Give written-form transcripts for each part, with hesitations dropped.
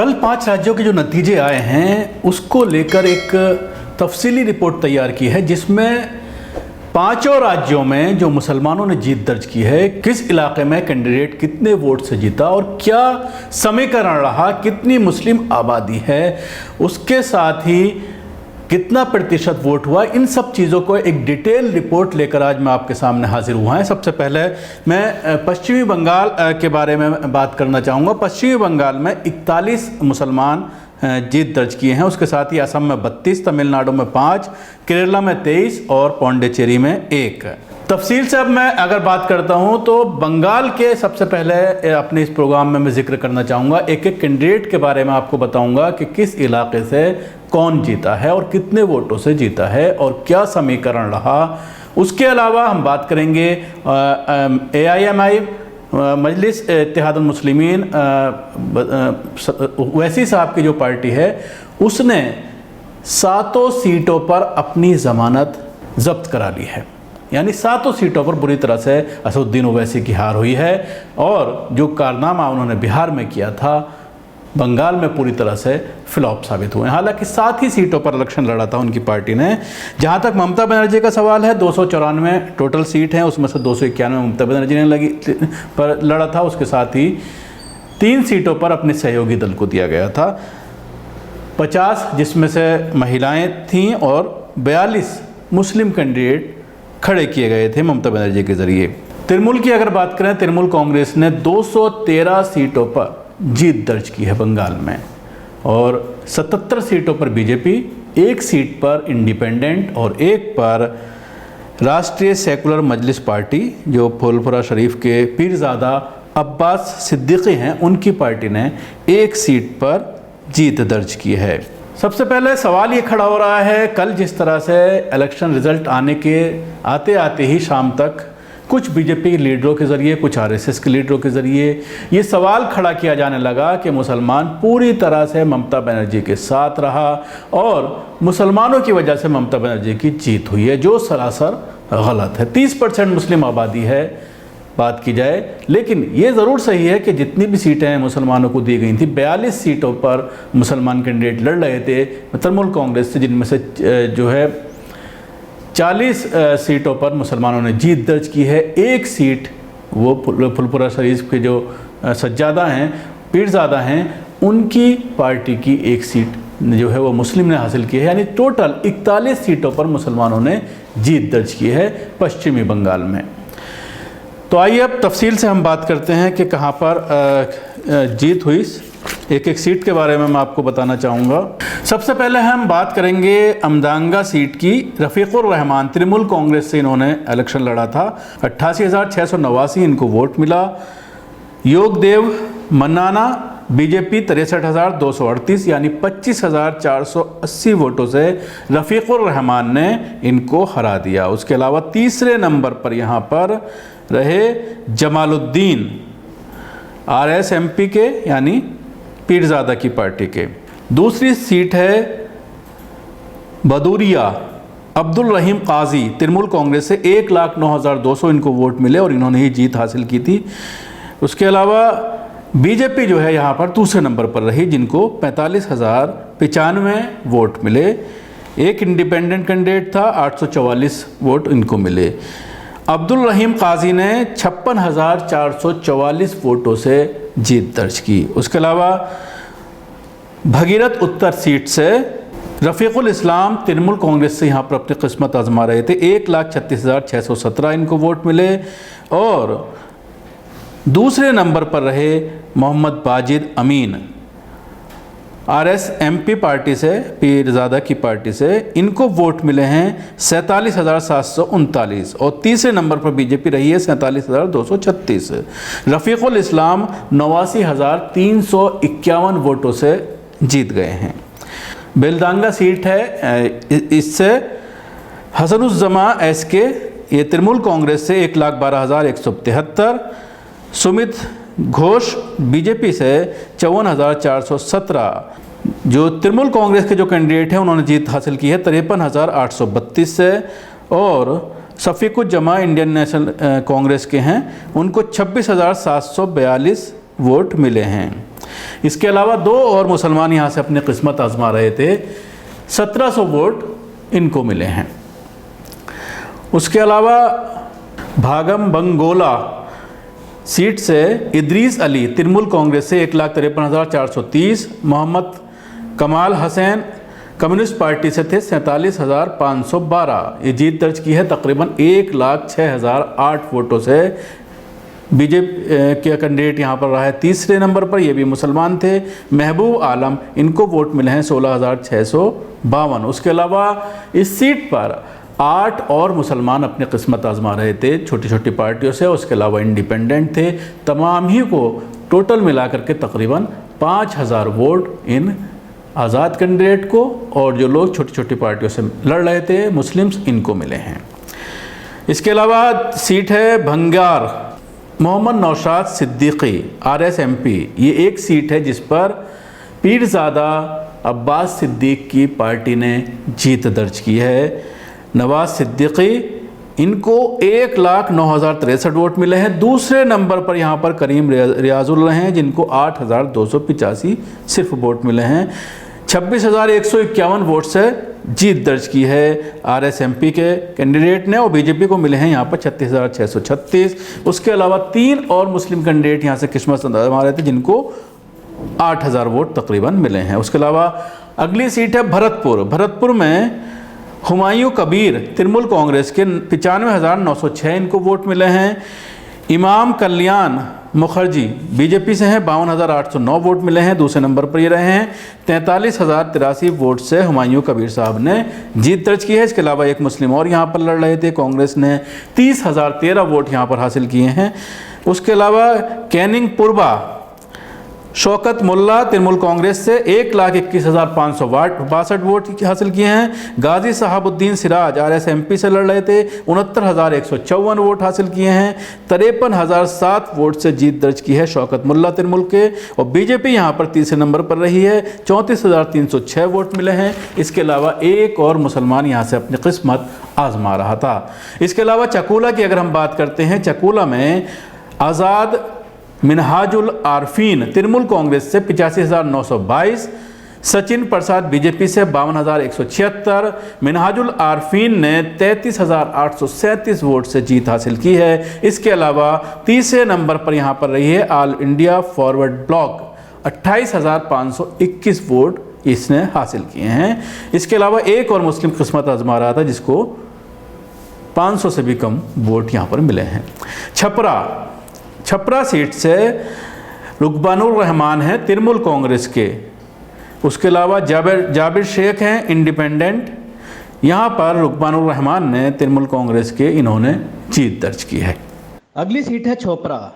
कल 5 राज्यों के जो नतीजे आए हैं उसको लेकर एक तफसीली रिपोर्ट तैयार की है, जिसमें 5 राज्यों में जो मुसलमानों ने जीत दर्ज की है, किस इलाके में कैंडिडेट कितने वोट से जीता और क्या समीकरण रहा, कितनी मुस्लिम आबादी है, उसके साथ ही कितना प्रतिशत वोट हुआ, इन सब चीज़ों को एक डिटेल रिपोर्ट लेकर आज मैं आपके सामने हाजिर हुआ है। सबसे पहले मैं पश्चिमी बंगाल के बारे में बात करना चाहूँगा। पश्चिमी बंगाल में 41 मुसलमान जीत दर्ज किए हैं। उसके साथ ही असम में 32, तमिलनाडु में 5, केरला में 23 और पौंडीचेरी में 1। तफसील से अब मैं अगर बात करता हूं तो बंगाल के सबसे पहले अपने इस प्रोग्राम में मैं जिक्र करना चाहूँगा, एक एक कैंडिडेट के बारे में आपको बताऊंगा कि किस इलाके से कौन जीता है और कितने वोटों से जीता है और क्या समीकरण रहा। उसके अलावा हम बात करेंगे AIMI मजलिस इत्तेहादुल मुस्लिमीन ओवैसी साहब की जो पार्टी है, उसने 7 सीटों पर अपनी ज़मानत जब्त करा ली है। यानी 7 सीटों पर बुरी तरह से असदुद्दीन ओवैसी की हार हुई है और जो कारनामा उन्होंने बिहार में किया था, बंगाल में पूरी तरह से फ्लॉप साबित हुए। हालांकि 7 ही सीटों पर इलेक्शन लड़ा था उनकी पार्टी ने। जहां तक ममता बनर्जी का सवाल है, 294 टोटल सीट हैं, उसमें से 291 ममता बनर्जी ने लड़ा था। उसके साथ ही 3 सीटों पर अपने सहयोगी दल को दिया गया था, 50 जिसमें से महिलाएं थीं और 42 मुस्लिम कैंडिडेट खड़े किए गए थे ममता बनर्जी के जरिए। तृणमूल की अगर बात करें, तृणमूल कांग्रेस ने 213 सीटों पर जीत दर्ज की है बंगाल में और 77 सीटों पर बीजेपी, 1 सीट पर इंडिपेंडेंट और 1 पर राष्ट्रीय सेकुलर मजलिस पार्टी जो फूलपुरा शरीफ के पीरजादा अब्बास सिद्दीकी हैं, उनकी पार्टी ने 1 सीट पर जीत दर्ज की है। सबसे पहले सवाल ये खड़ा हो रहा है, कल जिस तरह से इलेक्शन रिजल्ट आते आते ही शाम तक कुछ बीजेपी लीडरों के ज़रिए, कुछ RSS के लीडरों के ज़रिए ये सवाल खड़ा किया जाने लगा कि मुसलमान पूरी तरह से ममता बनर्जी के साथ रहा और मुसलमानों की वजह से ममता बनर्जी की जीत हुई है, जो सरासर गलत है। 30% मुस्लिम आबादी है बात की जाए, लेकिन ये ज़रूर सही है कि जितनी भी सीटें मुसलमानों को दी गई थी, 42 सीटों पर मुसलमान कैंडिडेट लड़ रहे थे तृणमूल कांग्रेस से, जिनमें से जो है 40 सीटों पर मुसलमानों ने जीत दर्ज की है। 1 सीट वो फुलपुरा शरीफ के जो सज्जादा हैं, पीरजादा हैं, उनकी पार्टी की 1 सीट जो है वो मुस्लिम ने हासिल की है। यानी टोटल 41 सीटों पर मुसलमानों ने जीत दर्ज की है पश्चिमी बंगाल में। तो आइए अब तफसील से हम बात करते हैं कि कहाँ पर जीत हुई। एक सीट के बारे में मैं आपको बताना चाहूँगा। सबसे पहले हम बात करेंगे अमदांगा सीट की। रफ़ीकुर रहमान तृणमूल कांग्रेस से इन्होंने इलेक्शन लड़ा था, 88,689 इनको वोट मिला। योगदेव मन्नाना बीजेपी 63,238 यानी 25,480 वोटों से रफ़ीकुर रहमान ने इनको हरा दिया। उसके अलावा तीसरे नंबर पर यहाँ पर रहे जमालुद्दीन RSMP के यानी पीरजादा की पार्टी के। दूसरी सीट है बदूरिया अब्दुल रहीम काजी तृणमूल कांग्रेस से, 1,09,200 इनको वोट मिले और इन्होंने ही जीत हासिल की थी। उसके अलावा बीजेपी जो है यहाँ पर दूसरे नंबर पर रही, जिनको 45,095 वोट मिले। 1 इंडिपेंडेंट कैंडिडेट था, 844 वोट इनको मिले। अब्दुल रहीम काजी ने 56,444 वोटों से जीत दर्ज की। उसके अलावा भगीरथ उत्तर सीट से रफ़ीकुल इस्लाम तृणमूल कांग्रेस से यहाँ पर अपनी किस्मत आजमा रहे थे, 1,36,617 इनको वोट मिले। और दूसरे नंबर पर रहे मोहम्मद बाजिद अमीन RSMP पार्टी से, पीरजादा की पार्टी से, इनको वोट मिले हैं 47,739। और तीसरे नंबर पर बीजेपी रही है 47,236। रफ़ीकुल इस्लाम 89,351 वोटों से जीत गए हैं। बेलदांगा सीट है, इससे हसनुज़्ज़मा SK ये तृणमूल कांग्रेस से 1,12,173। सुमित घोष बीजेपी से 54,417। जो तृणमूल कांग्रेस के जो कैंडिडेट हैं उन्होंने जीत हासिल की है 53,832 से। और शफीकुज्जमा इंडियन नेशनल कांग्रेस के हैं, उनको 26,742 वोट मिले हैं। इसके अलावा 2 और मुसलमान यहाँ से अपनी किस्मत आजमा रहे थे, 1700 वोट इनको मिले हैं। उसके अलावा भागम बंगोला सीट से इदरीस अली तृणमूल कांग्रेस से 1,53,430, मोहम्मद कमाल हसैन कम्युनिस्ट पार्टी से थे 47,512। ये जीत दर्ज की है तकरीबन 1,06,008 वोटों से। बीजेपी के कैंडिडेट यहाँ पर रहा है तीसरे नंबर पर, ये भी मुसलमान थे, महबूब आलम, इनको वोट मिले हैं 16,652। उसके अलावा इस सीट पर 8 और मुसलमान अपनी किस्मत आजमा रहे थे छोटी छोटी पार्टियों से, उसके अलावा इंडिपेंडेंट थे। तमाम ही को टोटल मिलाकर के तकरीबन 5,000 वोट इन आज़ाद कैंडिडेट को और जो लोग छोटी छोटी पार्टियों से लड़ रहे थे मुस्लिम्स, इनको मिले हैं। इसके अलावा सीट है भंगार, मोहम्मद नौशाद सिद्दीकी RSMP। ये एक सीट है जिस पर पीरज़ादा अब्बास सिद्दीक की पार्टी ने जीत दर्ज की है। नवाज सिद्दीकी, इनको 1,09,063 वोट मिले हैं। दूसरे नंबर पर यहाँ पर करीम रियाजुल रहे हैं जिनको 8,285 सिर्फ वोट मिले हैं। 26,151 वोट से जीत दर्ज की है RSMP के कैंडिडेट ने और बीजेपी को मिले हैं यहाँ पर 36,636। उसके अलावा 3 और मुस्लिम कैंडिडेट यहाँ से किस्मत आजमा रहे थे जिनको 8,000 वोट तकरीबन मिले हैं। उसके अलावा अगली सीट है भरतपुर। भरतपुर में हुमायूं कबीर तृणमूल कांग्रेस के 95,906 इनको वोट मिले हैं। इमाम कल्याण मुखर्जी बीजेपी से हैं, 52,809 वोट मिले हैं, दूसरे नंबर पर ये रहे हैं। 43,083 वोट से हुमायूं कबीर साहब ने जीत दर्ज की है। इसके अलावा एक मुस्लिम और यहाँ पर लड़ रहे थे, कांग्रेस ने 30,013 वोट यहाँ पर हासिल किए हैं। उसके अलावा कैनिंग पुरबा शौकत मुल्ला तृणमूल कांग्रेस से 1,21,562 वोट हासिल किए हैं। गाजी साहबुद्दीन सिराज RSMP से लड़ रहे थे, 69,154 वोट हासिल किए हैं। 53,007 वोट से जीत दर्ज की है शौकत मुल्ला तृणमूल के और बीजेपी यहाँ पर तीसरे नंबर पर रही है, 34,306 वोट मिले हैं। इसके अलावा एक और मुसलमान यहाँ से अपनी किस्मत आजमा रहा था। इसके अलावा चकूला की अगर हम बात करते हैं, चकूला में आज़ाद मिनहाजुल आरफीन तृणमूल कांग्रेस से 85,922, सचिन प्रसाद बीजेपी से 52,176, मिनहाजुल आरफीन ने 33,837 वोट से जीत हासिल की है। इसके अलावा तीसरे नंबर पर यहाँ पर रही है all India forward block, 28,521 vote इसने हासिल किए हैं। इसके अलावा एक और मुस्लिम किस्मत आजमा रहा था जिसको 500 से भी कम वोट यहाँ पर मिले हैं। छपरा सीट से रुकबानुर रहमान हैं तृणमूल कांग्रेस के। उसके अलावा जाबिर शेख हैं इंडिपेंडेंट। यहाँ पर रुकबानुर रहमान ने तृणमूल कांग्रेस के इन्होंने जीत दर्ज की है। अगली सीट है छोपरा,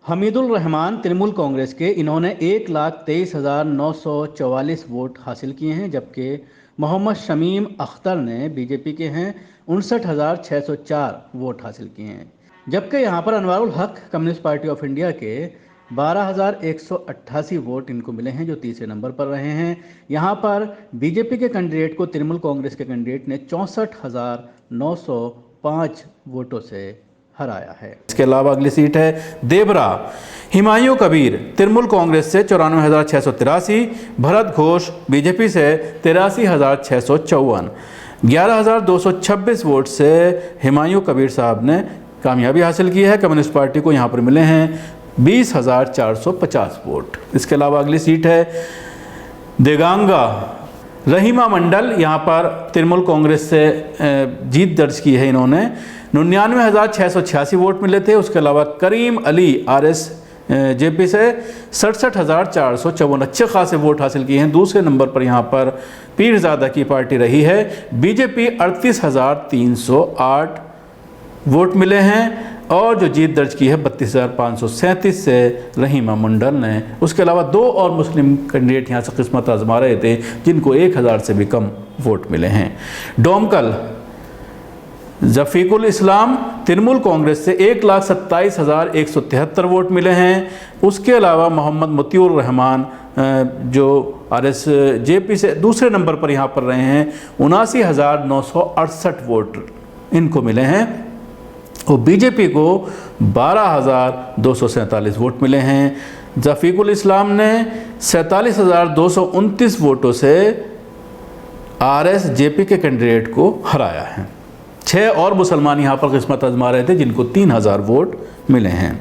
हमीदुल रहमान तृणमूल कांग्रेस के, इन्होंने 1,23,944 वोट हासिल किए हैं। जबकि मोहम्मद शमीम अख्तर ने बीजेपी के हैं, 59,604 वोट हासिल किए हैं। जबकि यहाँ पर अनवारुल हक कम्युनिस्ट पार्टी ऑफ इंडिया के 12,188 वोट इनको मिले हैं जो तीसरे नंबर पर रहे हैं। यहाँ पर बीजेपी के कैंडिडेट को तृणमूल कांग्रेस के कैंडिडेट ने 64,905 वोटों से हराया है। इसके अलावा अगली सीट है देवरा, हुमायूं कबीर तृणमूल कांग्रेस से 94,683, भरत घोष बीजेपी से 83,654, 11,226 वोट से हुमायूं कबीर साहब ने कामयाबी हासिल की है। कम्युनिस्ट पार्टी को यहाँ पर मिले हैं 20,450 वोट। इसके अलावा अगली सीट है देगांगा, रहीमा मंडल यहाँ पर तृणमूल कांग्रेस से जीत दर्ज की है। इन्होंने 99,686 वोट मिले थे। उसके अलावा करीम अली RSJP से 67,454 अच्छे खासे वोट हासिल किए हैं। दूसरे नंबर पर यहाँ पर पीरज़ादा की पार्टी रही है। बीजेपी 38,308 वोट मिले हैं और जो जीत दर्ज की है 32,537 से रहीमा मंडल ने। उसके अलावा 2 और मुस्लिम कैंडिडेट यहाँ से किस्मत आजमा रहे थे जिनको 1,000 से भी कम वोट मिले हैं। डोमकल जफ़ीकुल इस्लाम तृणमूल कांग्रेस से 1,27,173 वोट मिले हैं। उसके अलावा मोहम्मद मुतीउर रहमान जो RSJP से दूसरे नंबर पर यहाँ पर रहे हैं, 79,968 वोट इनको मिले हैं और बीजेपी को 12,247 वोट मिले हैं। जफीकुल इस्लाम ने 47,229 वोटों से RSJP के कैंडिडेट को हराया है। 6 और मुसलमान यहाँ पर किस्मत आजमा रहे थे जिनको 3,000 वोट मिले हैं।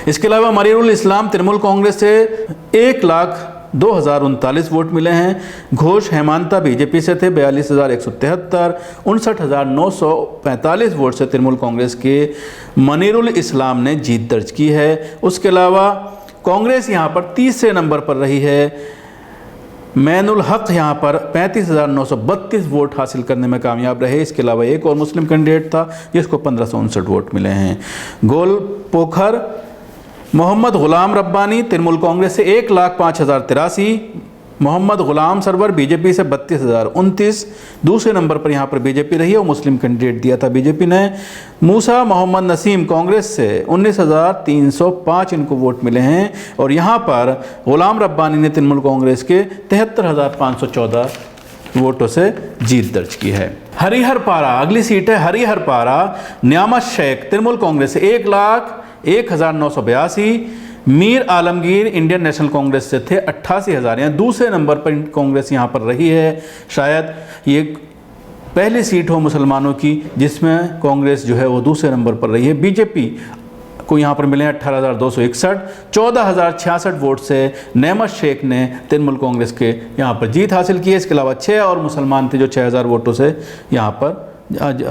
इसके अलावा मरीरुल इस्लाम तृणमूल कांग्रेस से 1,02,039 वोट मिले हैं। घोष हेमांता बीजेपी से थे 42,173। 59,945 वोट से तृणमूल कांग्रेस के मनीरुल इस्लाम ने जीत दर्ज की है। उसके अलावा कांग्रेस यहाँ पर तीसरे नंबर पर रही है। मैनुल हक यहाँ पर 35,932 वोट हासिल करने में कामयाब रहे। इसके अलावा एक और मुस्लिम कैंडिडेट था जिसको 1,559 वोट मिले हैं। गोल पोखर मोहम्मद गुलाम रब्बानी तृणमूल कांग्रेस से 1,05,083। मोहम्मद गुलाम सरवर बीजेपी से 32,029। दूसरे नंबर पर यहाँ पर बीजेपी रही है और मुस्लिम कैंडिडेट दिया था बीजेपी ने। मूसा मोहम्मद नसीम कांग्रेस से 19,305 इनको वोट मिले हैं और यहाँ पर गुलाम रब्बानी ने तृणमूल कांग्रेस के 73,514 वोटों से जीत दर्ज की है। हरिहरपारा अगली सीट है। हरिहरपारा न्यामत शेख तृणमूल कांग्रेस से 1,01,982। मीर आलमगीर इंडियन नेशनल कांग्रेस से थे 88,000। यहाँ दूसरे नंबर पर कांग्रेस यहाँ पर रही है। शायद ये पहली सीट हो मुसलमानों की जिसमें कांग्रेस जो है वो दूसरे नंबर पर रही है। बीजेपी को यहाँ पर मिले 18,261। 14,066 वोट से नेमत शेख ने तृणमूल कांग्रेस के यहाँ पर जीत हासिल की है। इसके अलावा 6 और मुसलमान थे जो 6,000 वोटों से यहाँ पर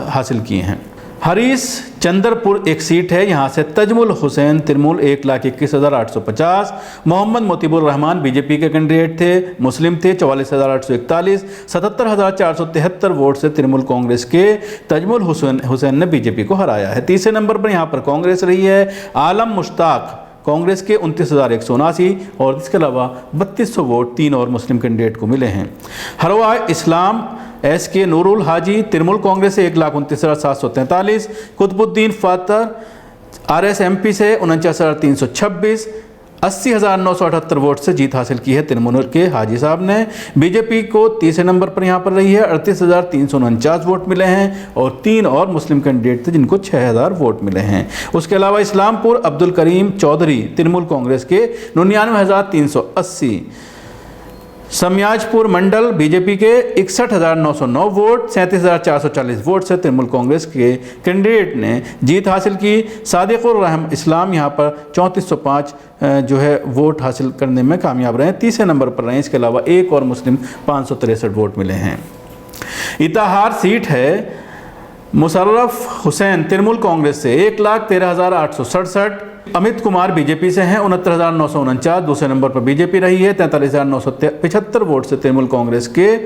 हासिल किए हैं। हरीस चंदरपुर एक सीट है। यहाँ से तजमुल हुसैन तृणमूल 1,21,850। मोहम्मद मोतीबुर रहमान बीजेपी के कैंडिडेट थे, मुस्लिम थे, 44,841। 77,473 वोट से तृणमूल कांग्रेस के तजमुल हुसैन ने बीजेपी को हराया है। तीसरे नंबर पर यहाँ पर कांग्रेस रही है। आलम मुश्ताक कांग्रेस के 29,179 और इसके अलावा 3200 वोट 3 और मुस्लिम कैंडिडेट को मिले हैं। हरवा इस्लाम SK नूरुल हाजी तृणमूल कांग्रेस से 1,29,743। कुतुबुद्दीन फातर RSMP से 49,326। 80,978 वोट से जीत हासिल की है तृणमूल के हाजी साहब ने। बीजेपी को तीसरे नंबर पर यहाँ पर रही है। 38,349 वोट मिले हैं और 3 और मुस्लिम कैंडिडेट थे जिनको 6,000 वोट मिले हैं। उसके अलावा इस्लामपुर अब्दुल करीम चौधरी तृणमूल कांग्रेस के 99,380। समयाजपुर मंडल बीजेपी के 61,909 वोट। 37,440 वोट से तृणमूल कांग्रेस के कैंडिडेट ने जीत हासिल की। सादिकुर रहम इस्लाम यहाँ पर 3405 जो है वोट हासिल करने में कामयाब रहे, तीसरे नंबर पर रहे। इसके अलावा एक और मुस्लिम 563 वोट मिले हैं। इताहार सीट है। मुशर्रफ हुसैन तृणमूल कांग्रेस से 1,13,867। अमित कुमार बीजेपी से हैं 69,949। दूसरे नंबर पर बीजेपी रही है। 43,975 वोट से तृणमूल कांग्रेस के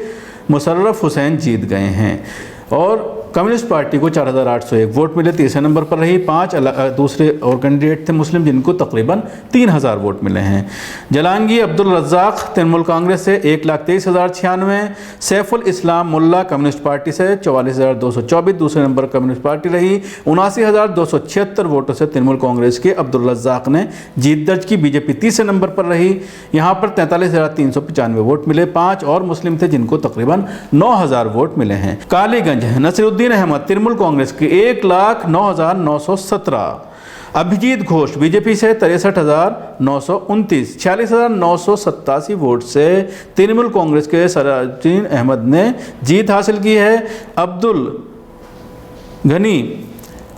मुशर्रफ हुसैन जीत गए हैं और कम्युनिस्ट पार्टी को 4,801 वोट मिले, तीसरे नंबर पर रही। 5 दूसरे और कैंडिडेट थे मुस्लिम जिनको तकरीबन 3,000 वोट मिले हैं। जलांगी अब्दुल रज़ाक तृणमूल कांग्रेस से 1,23,096। सैफुल इस्लाम मुल्ला कम्युनिस्ट पार्टी से 44,224 दूसरे नंबर कम्युनिस्ट पार्टी रही। 79,276 वोटों से तृणमूल कांग्रेस के अब्दुल रज़ाक ने जीत दर्ज की। बीजेपी तीसरे नंबर पर रही। यहाँ पर 43,395 वोट मिले। 5 और मुस्लिम थे जिनको तकरीबन 9,000 वोट मिले हैं। कालीगंज नसीरुद्दीन अहमद तृणमूल कांग्रेस के 1,09,917। अभिजीत घोष बीजेपी से 63,929। 46,987 वोट से तृणमूल कांग्रेस के सराजुद्दीन अहमद ने जीत हासिल की है। अब्दुल गनी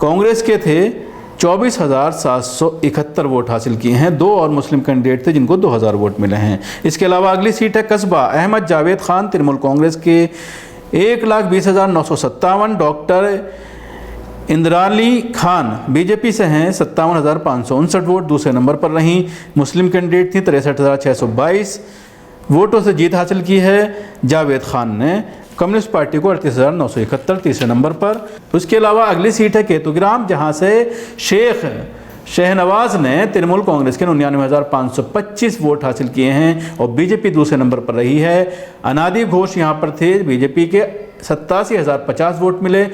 कांग्रेस के थे 24,771 वोट हासिल किए हैं। 2 और मुस्लिम कैंडिडेट थे जिनको 2,000 वोट मिले हैं। इसके अलावा अगली सीट है कस्बा अहमद जावेद खान तृणमूल कांग्रेस के 1,20,957। डॉक्टर इंद्राली खान बीजेपी से हैं 57,559 वोट दूसरे नंबर पर रहीं। मुस्लिम कैंडिडेट थी 63,622 वोटों से जीत हासिल की है। जावेद खान ने कम्युनिस्ट पार्टी को 38,971 तीसरे नंबर पर। उसके अलावा अगली सीट है केतुग्राम जहां से शेख शहनवाज ने तृणमूल कांग्रेस के 99,525 वोट हासिल किए हैं और बीजेपी दूसरे नंबर पर रही है। अनादि घोष यहाँ पर थे, बीजेपी के 87,050 वोट मिले।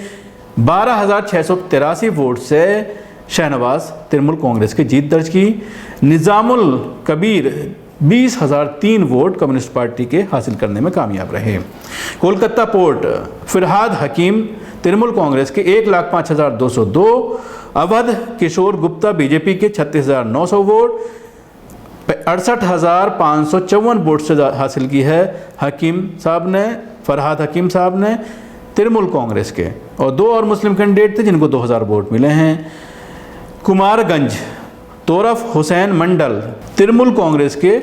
12,683 वोट से शहनवाज तृणमूल कांग्रेस की जीत दर्ज की। Nizamul Kabir 20,003 vote communist party के हासिल करने में कामयाब रहे। कोलकाता पोर्ट फिरहाद हकीम तृणमूल कांग्रेस के 1,05,202। अवध किशोर गुप्ता बीजेपी के 36,900 वोट। 68,554 वोट से हासिल की है हकीम साहब ने, फरहाद हकीम साहब ने तृणमूल कांग्रेस के, और 2 और मुस्लिम कैंडिडेट थे जिनको 2000 वोट मिले हैं। कुमारगंज तोरफ हुसैन मंडल तृणमूल कांग्रेस के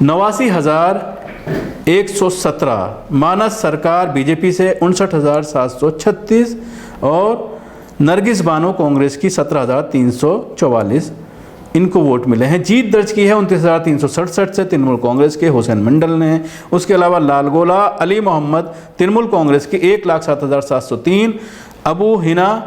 89,117, मानस सरकार बीजेपी से 59,736 और नरगिस बानो कांग्रेस की 17,344 इनको वोट मिले हैं। जीत दर्ज की है 29,367 से तृणमूल कांग्रेस के हुसैन मंडल ने। उसके अलावा लालगोला अली मोहम्मद तृणमूल कांग्रेस के 1,07,703, अबू हिना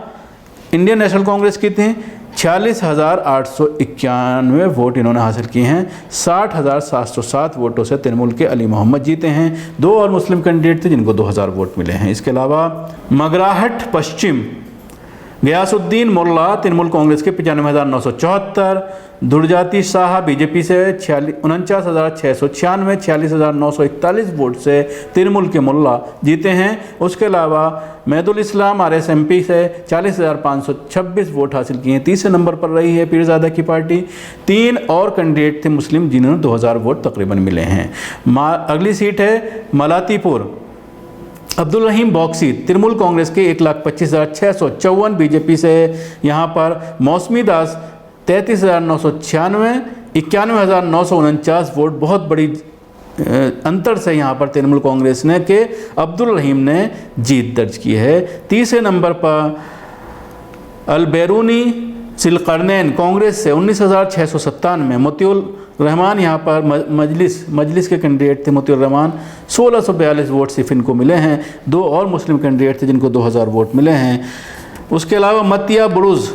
इंडियन नेशनल कांग्रेस की थे 46,891 वोट इन्होंने हासिल किए हैं। 60,707 वोटों से तृणमूल के अली मोहम्मद जीते हैं। 2 और मुस्लिम कैंडिडेट थे जिनको 2000 वोट मिले हैं। इसके अलावा मगराहट पश्चिम गयासुद्दीन मोल्ला तृणमूल कांग्रेस के 95,974, दुर्जाति शाह बीजेपी से 49,696, 46,941 वोट से तृणमूल के मोल्ला जीते हैं। उसके अलावा मैदुल इस्लाम आरएसएमपी से 40,526 वोट हासिल किए हैं। तीसरे नंबर पर रही है पीरजादा की पार्टी। 3 और कैंडिडेट थे मुस्लिम जिन्होंने 2000 वोट तकरीबन मिले हैं। अगली सीट है मलातीपुर अब्दुल रहीम बॉक्सी तृणमूल कांग्रेस के 1,25,654, बीजेपी से यहाँ पर मौसमी दास 33,996, 91,949 वोट बहुत बड़ी अंतर से यहाँ पर तृणमूल कांग्रेस ने के अब्दुल रहीम ने जीत दर्ज की है। तीसरे नंबर पर अलबैरूनी सिलकरनैन कांग्रेस से 19,697, मोतियुल रहमान यहाँ पर मजलिस के कैंडिडेट थे मोतियुर रहमान, 1642 वोट सिर्फ इनको मिले हैं। 2 और मुस्लिम कैंडिडेट थे जिनको 2000 वोट मिले हैं। उसके अलावा मतिया बुरुज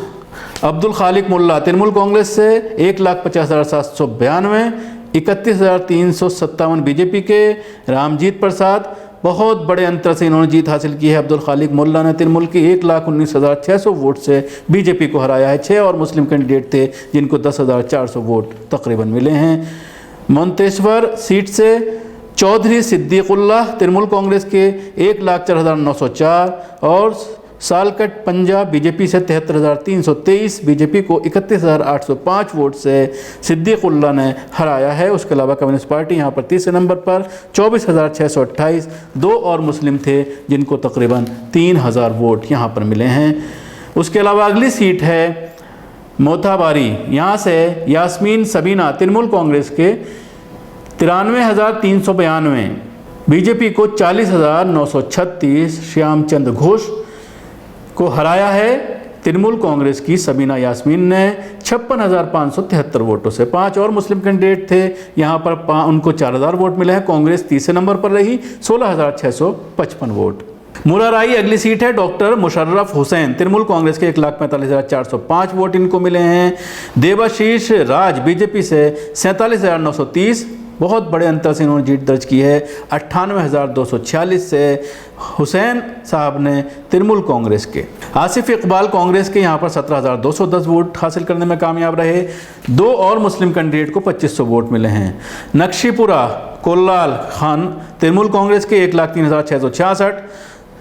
अब्दुल खालिक मुल्ला तृणमूल कांग्रेस से 1,50,792, 31,357 बीजेपी के। रामजीत प्रसाद बहुत बड़े अंतर से इन्होंने जीत हासिल की है। अब्दुल खालिक मुल्ला ने तृणमूल की 1,19,600 वोट से बीजेपी को हराया है। 6 और मुस्लिम कैंडिडेट थे जिनको 10,400 वोट तकरीबन मिले हैं। मंतेश्वर सीट से चौधरी सिद्दीकुल्लाह तृणमूल कांग्रेस के 1,04,904 और सालकट पंजाब बीजेपी से 73,323, बीजेपी को 31,805 वोट से सिद्दीकुल्लाह ने हराया है। उसके अलावा कम्युनिस्ट पार्टी यहाँ पर तीसरे नंबर पर 24,628, 2 और मुस्लिम थे जिनको तकरीबन 3,000 वोट यहाँ पर मिले हैं। उसके अलावा अगली सीट है मोथाबारी, यहाँ से यास्मीन सबीना तृणमूल कांग्रेस के 93,392, बीजेपी को 40,936, श्यामचंद घोष को हराया है। तृणमूल कांग्रेस की सबीना यास्मीन ने 56,573 वोटों से। 5 और मुस्लिम कैंडिडेट थे यहाँ पर, उनको 4000 वोट मिले हैं। कांग्रेस तीसरे नंबर पर रही, 16,655 वोट। मुराराई अगली सीट है। डॉक्टर मुशर्रफ हुसैन तृणमूल कांग्रेस के 1,45,405 वोट इनको मिले हैं। देवाशीष राज बीजेपी से 47,930, बहुत बड़े अंतर से इन्होंने जीत दर्ज की है। 98,246 से हुसैन साहब ने तृणमूल कांग्रेस के। आसिफ इकबाल कांग्रेस के यहाँ पर 17,210 वोट हासिल करने में कामयाब रहे। 2 और मुस्लिम कैंडिडेट को 2500 वोट मिले हैं। नक्शीपुरा कोल्लाल खान तृणमूल कांग्रेस के 1,03,666,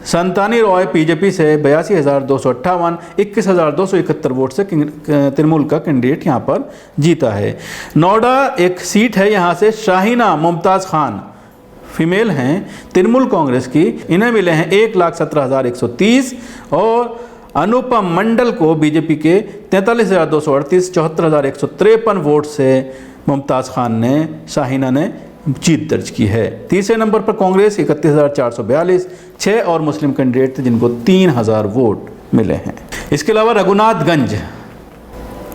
संतानी रॉय बीजेपी से 82,258, 21,271 वोट से तृणमूल का कैंडिडेट यहाँ पर जीता है। नोएडा एक सीट है, यहाँ से शाहीना मुमताज़ खान फीमेल हैं तृणमूल कांग्रेस की, इन्हें मिले हैं 1,17,130 और अनुपम मंडल को बीजेपी के 43,238, 74,153 वोट से मुमताज़ खान ने शाहीना ने जीत दर्ज की है। तीसरे नंबर पर कांग्रेस 31,442, 6 और मुस्लिम कैंडिडेट थे जिनको 3,000 वोट मिले हैं। इसके अलावा रघुनाथगंज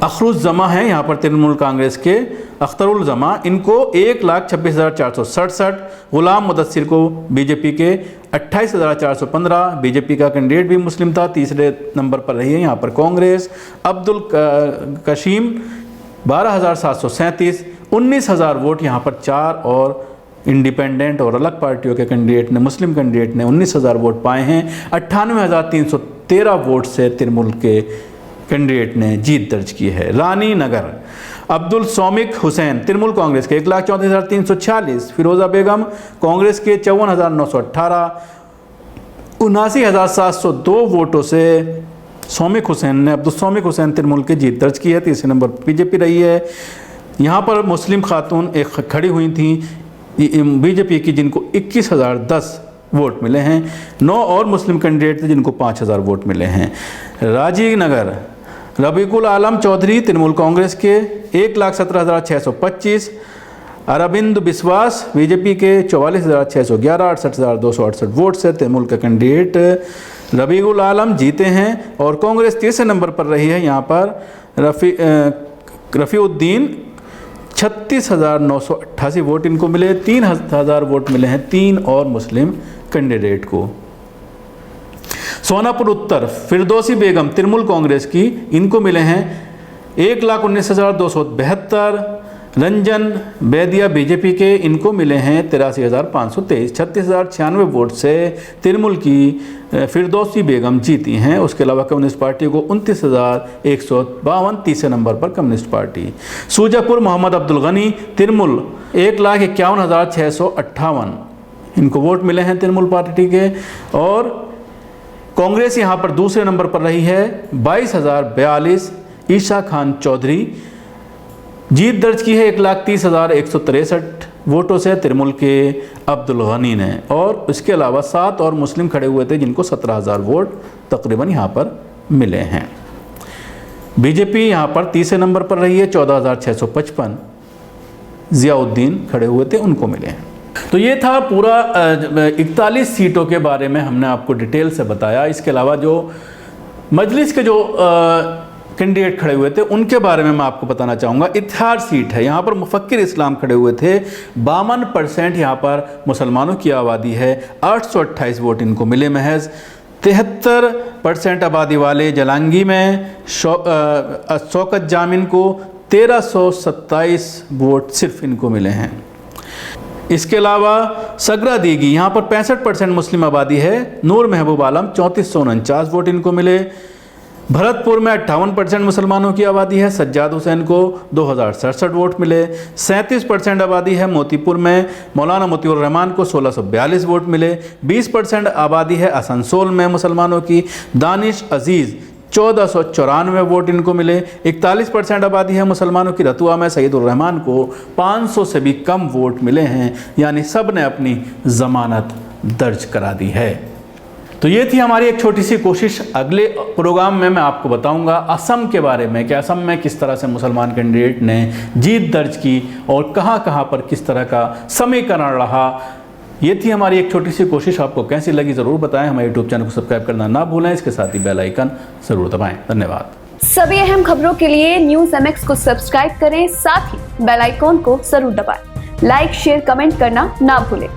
अखरुज़्ज़मा है यहाँ पर तृणमूल कांग्रेस के अख्तरुल जमा, इनको 1,26,467, गुलाम मुदस्सिर को बीजेपी के 28,415, बीजेपी का कैंडिडेट भी मुस्लिम था। तीसरे नंबर पर रही है यहाँ पर कांग्रेस। अब्दुल कशीम 12,737, 19,000 वोट यहाँ पर 4 और इंडिपेंडेंट और अलग पार्टियों के कैंडिडेट ने, मुस्लिम कैंडिडेट ने 19,000 वोट पाए हैं। 98,313 वोट से तृणमूल के कैंडिडेट ने जीत दर्ज की है। रानी नगर अब्दुल सौमिक हुसैन तृणमूल कांग्रेस के 1,34,346, फिरोज़ा बेगम कांग्रेस के 54,918, 79,702 वोटों से सौमिक हुसैन ने, अब्दुल सौमिक हुसैन तृणमूल की जीत दर्ज की है। तीसरे नंबर पर बीजेपी रही है। यहाँ पर मुस्लिम खातून एक खड़ी हुई थी बीजेपी की, जिनको 21,010 वोट मिले हैं। 9 और मुस्लिम कैंडिडेट थे जिनको 5,000 वोट मिले हैं। राजीव नगर रबीकुल आलम चौधरी तृणमूल कांग्रेस के 1,17,625, अरविंद विश्वास बीजेपी के 44,611, 68,268 वोट से तृणमूल का कैंडिडेट रबीकुल आलम जीते हैं। और कांग्रेस तीसरे नंबर पर रही है। यहाँ पर रफ़ीउद्दीन 36,988 वोट इनको मिले। 3,000 वोट मिले हैं 3 और मुस्लिम कैंडिडेट को। सोनापुर उत्तर फिरदौसी बेगम तृणमूल कांग्रेस की, इनको मिले हैं 1,19,272। रंजन बैदिया बीजेपी के, इनको मिले हैं 83,523। 36,096 वोट से तृणमूल की फिरदौसी बेगम जीती हैं। उसके अलावा कम्युनिस्ट पार्टी को 29,152, तीसरे नंबर पर कम्युनिस्ट पार्टी। सूजापुर मोहम्मद अब्दुल गनी तृणमूल 1,51,658 इनको वोट मिले हैं तृणमूल पार्टी के। और कांग्रेस यहाँ पर दूसरे नंबर पर रही है 22,042। ईशा खान चौधरी जीत दर्ज की है 1,30,163 वोटों से तृणमूल के अब्दुल गनी ने। और इसके अलावा 7 और मुस्लिम खड़े हुए थे जिनको 17,000 वोट तकरीबन यहाँ पर मिले हैं। बीजेपी यहाँ पर तीसरे नंबर पर रही है 14,655। जियाउद्दीन खड़े हुए थे, उनको मिले हैं। तो ये था पूरा 41 सीटों के बारे में हमने आपको डिटेल से बताया। इसके अलावा जो मजलिस के जो कैंडिडेट खड़े हुए थे उनके बारे में मैं आपको बताना चाहूँगा। इतिहार सीट है, यहाँ पर मुफक्किर इस्लाम खड़े हुए थे। 52% यहाँ पर मुसलमानों की आबादी है। 828 वोट इनको मिले महज। 73% आबादी वाले जलांगी में शौकत जामिन को 1327 वोट सिर्फ इनको मिले हैं। इसके अलावा सगरा दीगी, यहाँ पर 65% मुस्लिम आबादी है। नूर महबूब आलम 3449 वोट इनको मिले। भरतपुर में 58% मुसलमानों की आबादी है। सज्जाद हुसैन को 2067 वोट मिले। 37% आबादी है मोतीपुर में। मौलाना मोतीउर रहमान को 1642 वोट मिले। 20% आबादी है आसनसोल में मुसलमानों की। दानिश अजीज़ 1494 वोट इनको मिले। 41% आबादी है मुसलमानों की रतुआ में। सईदुर रहमान को 500 से भी कम वोट मिले हैं, यानी सब ने अपनी ज़मानत दर्ज करा दी है। तो ये थी हमारी एक छोटी सी कोशिश। अगले प्रोग्राम में मैं आपको बताऊंगा असम के बारे में कि असम में किस तरह से मुसलमान कैंडिडेट ने जीत दर्ज की और कहां कहां पर किस तरह का समीकरण रहा। ये थी हमारी एक छोटी सी कोशिश। आपको कैसी लगी ज़रूर बताएं। हमारे यूट्यूब चैनल को सब्सक्राइब करना ना भूलें। इसके साथ ही बेल आइकन ज़रूर दबाएं। धन्यवाद। सभी अहम खबरों के लिए न्यूज़ MX को सब्सक्राइब करें, साथ ही बेल आइकन को जरूर दबाएं। लाइक, शेयर, कमेंट करना ना भूलें।